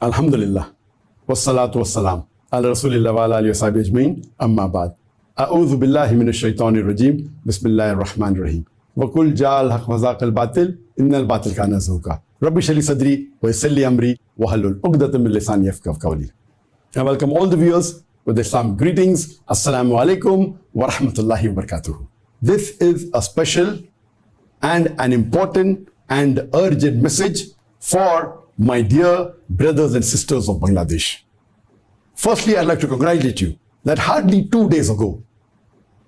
Alhamdulillah. Wassalatu wassalam. Ala Rasulillah wa ala alihi wa sahbihi ajmeen. Amma ba'd. A'udhu billahi minash shaitanir rajim. Bismillahir rahmanir rahim. Wa kul ja'al haq wa zaqal batil. Innal batil kana zahuqa. Rabbi shali sadri wa yassir li amri wa halul 'uqdatan min lisani yafqahu qawli. I welcome all the viewers with Islamic greetings. Assalamu alaikum wa rahmatullahi wa barakatuh. This is a special and an important and urgent message for my dear brothers and sisters of Bangladesh. Firstly, I'd like to congratulate you that hardly 2 days ago,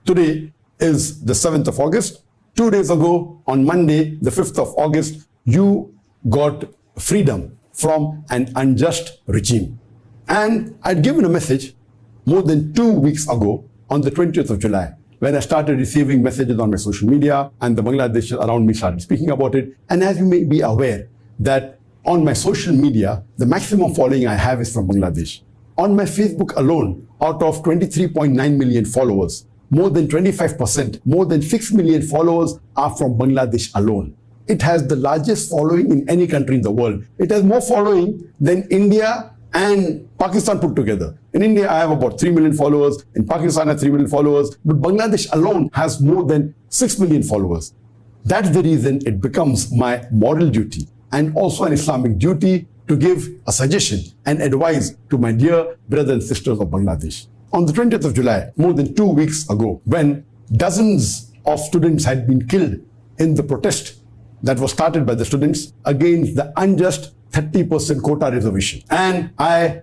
today is the 7th of August, 2 days ago on Monday, the 5th of August, you got freedom from an unjust regime. And I'd given a message more than 2 weeks ago on the 20th of July, when I started receiving messages on my social media and the Bangladeshis around me started speaking about it. And as you may be aware that on my social media, the maximum following I have is from Bangladesh. On my Facebook alone, out of 23.9 million followers, more than 25%, more than 6 million followers are from Bangladesh alone. It has the largest following in any country in the world. It has more following than India and Pakistan put together. In India, I have about 3 million followers. In Pakistan, I have 3 million followers. But Bangladesh alone has more than 6 million followers. That's the reason it becomes my moral duty and also an Islamic duty to give a suggestion and advice to my dear brothers and sisters of Bangladesh. On the 20th of July, more than 2 weeks ago, when dozens of students had been killed in the protest that was started by the students against the unjust 30% quota reservation. And I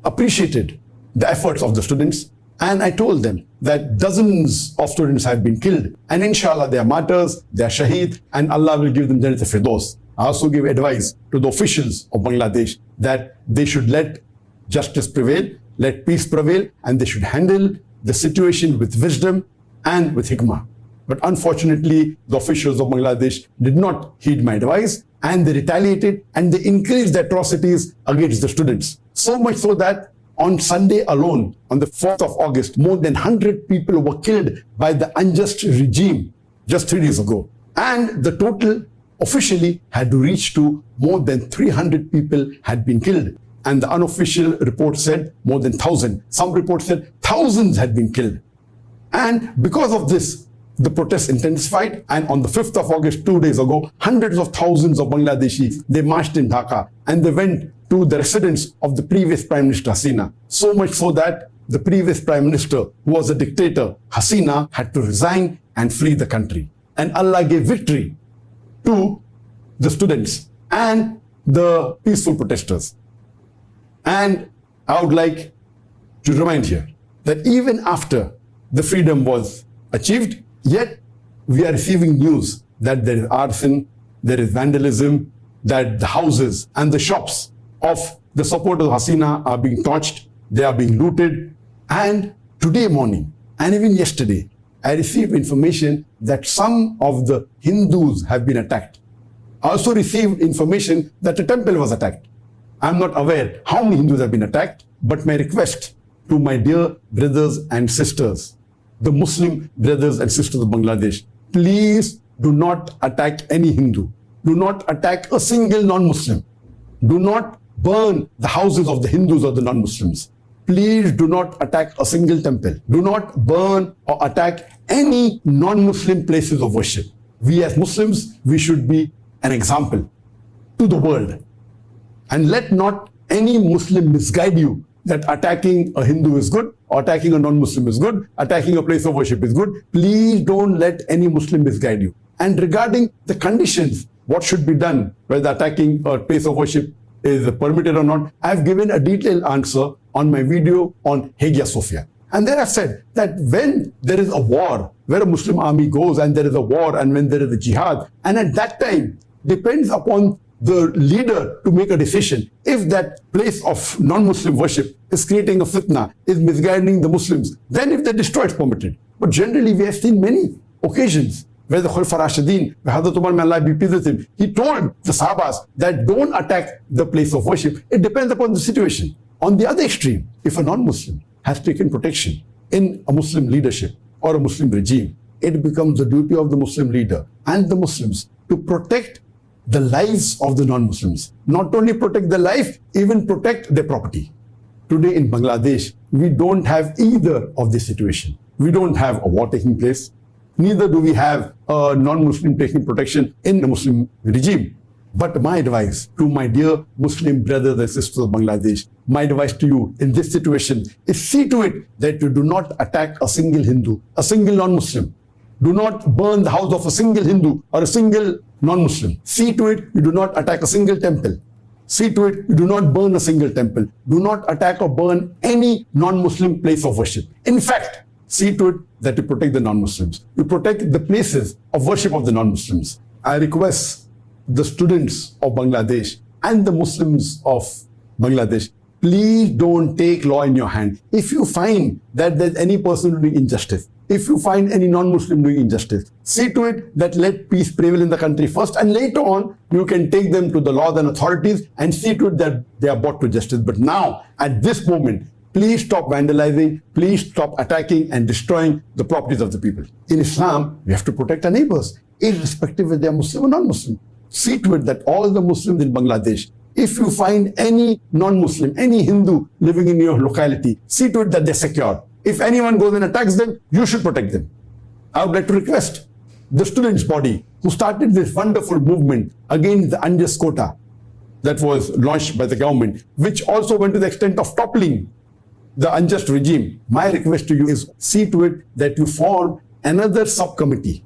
appreciated the efforts of the students, and I told them that dozens of students have been killed, and inshallah they are martyrs, they are shaheed, and Allah will give them Jannat al-Firdaus. I also give advice to the officials of Bangladesh that they should let justice prevail, let peace prevail, and they should handle the situation with wisdom and with hikmah. But unfortunately, the officials of Bangladesh did not heed my advice, and they retaliated and they increased the atrocities against the students. So much so that on Sunday alone, on the 4th of August, more than 100 people were killed by the unjust regime just 3 days ago. And the total officially had to reach to more than 300 people had been killed. And the unofficial report said more than 1,000. Some reports said thousands had been killed. And because of this, the protests intensified, and on the 5th of August, 2 days ago, hundreds of thousands of Bangladeshis, they marched in Dhaka and they went to the residence of the previous Prime Minister Hasina. So much so that the previous Prime Minister, who was a dictator, Hasina, had to resign and flee the country. And Allah gave victory to the students and the peaceful protesters. And I would like to remind here that even after the freedom was achieved, yet we are receiving news that there is arson, there is vandalism, that the houses and the shops of the supporters of Hasina are being torched, they are being looted. And today morning, and even yesterday, I received information that some of the Hindus have been attacked. I also received information that a temple was attacked. I'm not aware how many Hindus have been attacked, but my request to my dear brothers and sisters, the Muslim brothers and sisters of Bangladesh, please do not attack any Hindu. Do not attack a single non-Muslim. Do not burn the houses of the Hindus or the non-Muslims. Please do not attack a single temple. Do not burn or attack any non-Muslim places of worship. We as Muslims, we should be an example to the world. And let not any Muslim misguide you that attacking a Hindu is good, or attacking a non-Muslim is good, attacking a place of worship is good. Please don't let any Muslim misguide you. And regarding the conditions, what should be done, whether attacking a place of worship is permitted or not, I've given a detailed answer on my video on Hagia Sophia. And there I've said that when there is a war, where a Muslim army goes and there is a war, and when there is a jihad, and at that time, depends upon the leader to make a decision. If that place of non-Muslim worship is creating a fitna, is misguiding the Muslims, then if they destroy, it's permitted. But generally, we have seen many occasions where the Khulafa Rashidin, where Hazrat Umar, may Allah be pleased with him, he told the Sahabas that don't attack the place of worship. It depends upon the situation. On the other extreme, if a non-Muslim has taken protection in a Muslim leadership or a Muslim regime, it becomes the duty of the Muslim leader and the Muslims to protect the lives of the non-Muslims. Not only protect their life, even protect their property. Today in Bangladesh, we don't have either of this situation. We don't have a war taking place. Neither do we have a non-Muslim taking protection in the Muslim regime. But my advice to my dear Muslim brothers and sisters of Bangladesh, my advice to you in this situation is see to it that you do not attack a single Hindu, a single non-Muslim. Do not burn the house of a single Hindu or a single non-Muslim. See to it you do not attack a single temple. See to it you do not burn a single temple. Do not attack or burn any non-Muslim place of worship. In fact, see to it that you protect the non-Muslims. You protect the places of worship of the non-Muslims. I request the students of Bangladesh and the Muslims of Bangladesh, please don't take law in your hand. If you find that there's any person doing injustice, if you find any non-Muslim doing injustice, see to it that let peace prevail in the country first, and later on you can take them to the laws and authorities and see to it that they are brought to justice. But now, at this moment, please stop vandalizing, please stop attacking and destroying the properties of the people. In Islam, we have to protect our neighbors, irrespective if they are Muslim or non-Muslim. See to it that all the Muslims in Bangladesh, if you find any non-Muslim, any Hindu living in your locality, see to it that they're secure. If anyone goes and attacks them, you should protect them. I would like to request the students' body who started this wonderful movement against the unjust quota that was launched by the government, which also went to the extent of toppling the unjust regime. My request to you is see to it that you form another subcommittee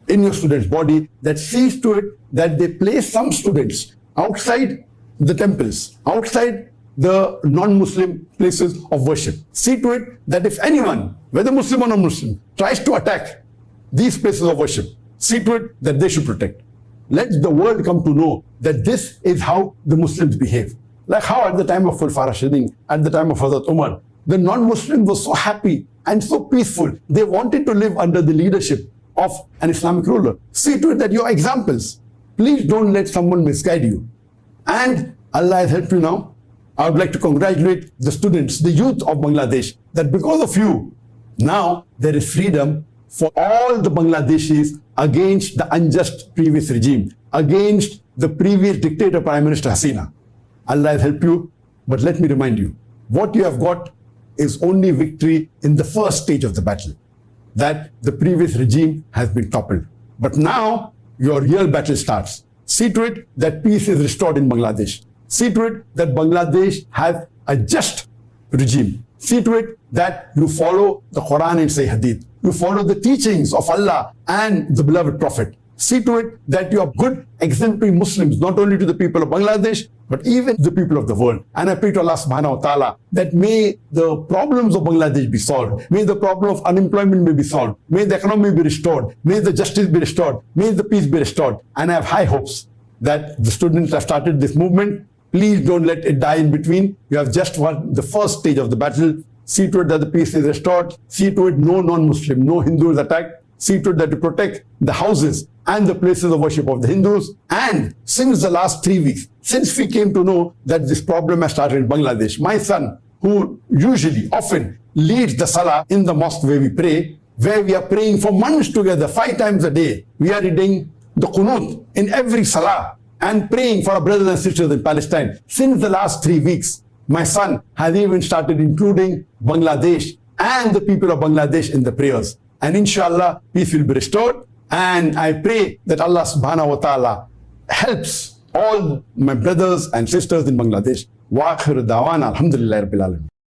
in your students' body that sees to it that they place some students outside the temples, outside the non-Muslim places of worship. See to it that if anyone, whether Muslim or non-Muslim, tries to attack these places of worship, see to it that they should protect. Let the world come to know that this is how the Muslims behave. Like how at the time of Khulafa Rashidin, at the time of Hazrat Umar, the non-Muslims were so happy and so peaceful. They wanted to live under the leadership of an Islamic ruler. See to it that you are examples. Please don't let someone misguide you. And Allah has helped you now. I would like to congratulate the students, the youth of Bangladesh, that because of you, now there is freedom for all the Bangladeshis against the unjust previous regime, against the previous dictator Prime Minister Hasina. Allah has helped you, but let me remind you, what you have got is only victory in the first stage of the battle, that the previous regime has been toppled. But now your real battle starts. See to it that peace is restored in Bangladesh. See to it that Bangladesh has a just regime. See to it that you follow the Quran and Sahih Hadith. You follow the teachings of Allah and the beloved Prophet. See to it that you are good, exemplary Muslims, not only to the people of Bangladesh, but even the people of the world. And I pray to Allah subhanahu wa ta'ala that may the problems of Bangladesh be solved. May the problem of unemployment be solved. May the economy be restored. May the justice be restored. May the peace be restored. And I have high hopes that the students have started this movement. Please don't let it die in between. You have just won the first stage of the battle. See to it that the peace is restored. See to it no non-Muslim, no Hindu is attacked. See to it that you protect the houses and the places of worship of the Hindus. And since the last 3 weeks, since we came to know that this problem has started in Bangladesh, my son, who usually, often leads the salah in the mosque where we pray, where we are praying for months together, 5 times a day, we are reading the qunut in every salah and praying for our brothers and sisters in Palestine. Since the last 3 weeks, my son has even started including Bangladesh and the people of Bangladesh in the prayers. And inshallah, peace will be restored. And I pray that Allah subhanahu wa ta'ala helps all my brothers and sisters in Bangladesh. Wa akhiru da'wana alhamdulillahi rabbil alamin.